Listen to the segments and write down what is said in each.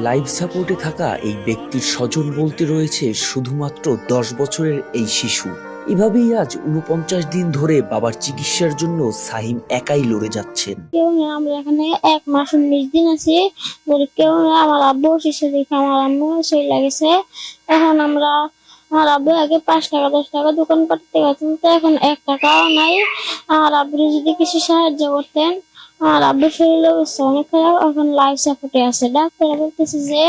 Life সাপোর্টে থাকা এই ব্যক্তির স্বজন বলতে রয়েছে শুধুমাত্র 10 বছরের এই শিশু। এভাবেই আজ 49 দিন ধরে বাবার চিকিৎসার জন্য সাহিম একাই লড়ে যাচ্ছেন। কেউ না, আমরা এখানে 1 মাস 19 দিন আছি। কেউ না, আমার আব্বু অসুস্থ দেখে আমার আম্মু শরীর লাগেছে। এখন আমার আব্বু আগে 5 টাকা 10 টাকা দোকান করতে গেছেন, তো এখন 1 টাকাও নাই। আমার আব্বু যদি কিছু সাহায্য করতেন। আমার আব্বুর শরীরের অবস্থা অনেক খারাপ, এখন লাইফ সাপোর্টে আছে। ডাক্তার বলতেছে যে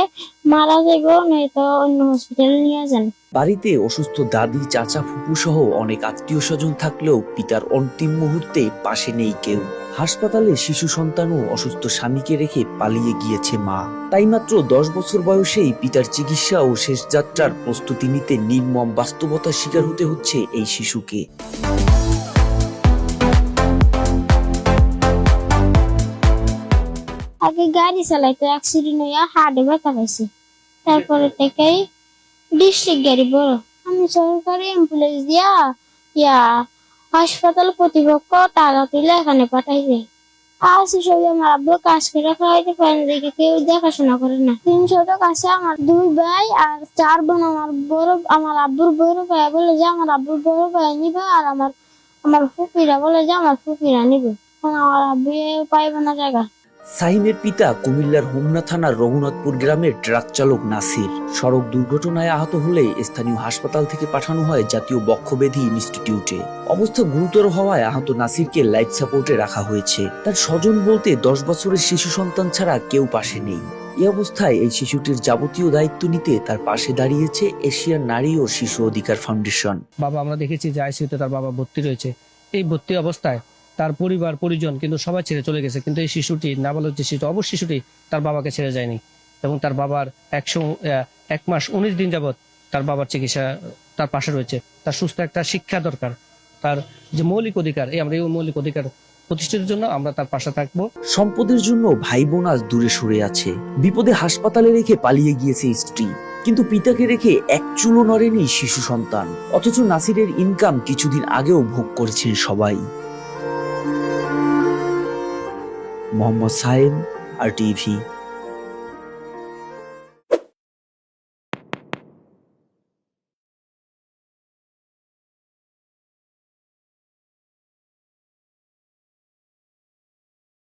মারা যাইব, নয়তো অন্য হসপিটালে নিয়ে যান। বাড়িতে অসুস্থ দাদি, চাচা, ফুপু সহ অনেক আত্মীয় স্বজন থাকলেও পিতার অন্তিম মুহূর্তে পাশে নেই কেউ। হাসপাতালে শিশু সন্তান ও অসুস্থ স্বামীকে রেখে পালিয়ে গিয়েছে মা। তাই মাত্র 10 বছর বয়সেই পিতার চিকিৎসা ও শেষ যাত্রার প্রস্তুতি নিতে নির্মম বাস্তবতার শিকার হতে হচ্ছে এই শিশুকে। আগে গাড়ি চালাইতো, অ্যাক্সিডেন্ট হইয়া হার্টে ব্যথা পাইছে। তারপরে থেকেই ডিস্ট্রিক্ট গাড়ি বড়, আমি সরকারি অ্যাম্বুলেন্স দিয়া হাসপাতাল কর্তৃপক্ষ টাকা তুলে এখানে পাঠাইছে। আর সবই আমার আব্বু কাজ করে খাওয়াইতে পারেন দেখে কেউ দেখাশোনা করে না। 300 টাকা আছে। আমার 2 ভাই আর 4 বোন। আমার আব্বুর বড় ভাই বলে যে আমার আব্বুর বড় ভাই নিবে, আর আমার ফুপিরা বলে যে আমার ফুপিরা নিবে। আমার আব্বু পাইবে না জায়গা। সাহিমের পিতা কুমিল্লার হোমনা থানার রঘুনাথপুর গ্রামের ট্রাক চালক নাসির সড়ক দুর্ঘটনায় আহত হলে স্থানীয় হাসপাতাল থেকে পাঠানো হয় জাতীয় বক্ষব্যাধি ইনস্টিটিউটে। অবস্থা গুরুতর হওয়ায় আহত নাসিরকে লাইফ সাপোর্টে রাখা হয়েছে। তার স্বজন বলতে 10 বছরের শিশু সন্তান ছাড়া কেউ পাশে নেই। এই অবস্থায় এই শিশুটির যাবতীয় দায়িত্ব নিতে তার পাশে দাঁড়িয়েছে এশিয়ার নারী ও শিশু অধিকার ফাউন্ডেশন। বাবা, আমরা দেখেছি যে আইসিইউতে তার বাবা ভর্তি রয়েছে। এই ভর্তি অবস্থায় তার পরিবার পরিজন কিন্তু সবাই ছেড়ে চলে গেছে, কিন্তু এই শিশুটি, নাবালক যে শিশু, অবশ্য শিশুটি তার বাবাকে ছেড়ে যায়নি। এবং তার বাবার 1 মাস 19 দিন যাবৎ তার বাবার চিকিৎসা তার পাশে রয়েছে। তার সুস্থ একটা শিক্ষা দরকার, তার যে মৌলিক অধিকার, আমরা এই মৌলিক অধিকার প্রতিষ্ঠিতের জন্য আমরা তার পাশে থাকবো। সম্পদের জন্য ভাই বোন আজ দূরে সরে আছে। বিপদে হাসপাতালে রেখে পালিয়ে গিয়েছে স্ত্রী, কিন্তু পিতাকে রেখে এক চুলো নড়েনি শিশু সন্তান। অথচ নাসিরের ইনকাম কিছুদিন আগেও ভোগ করেছেন সবাই। মোহাম্মদ সাইম, RTV।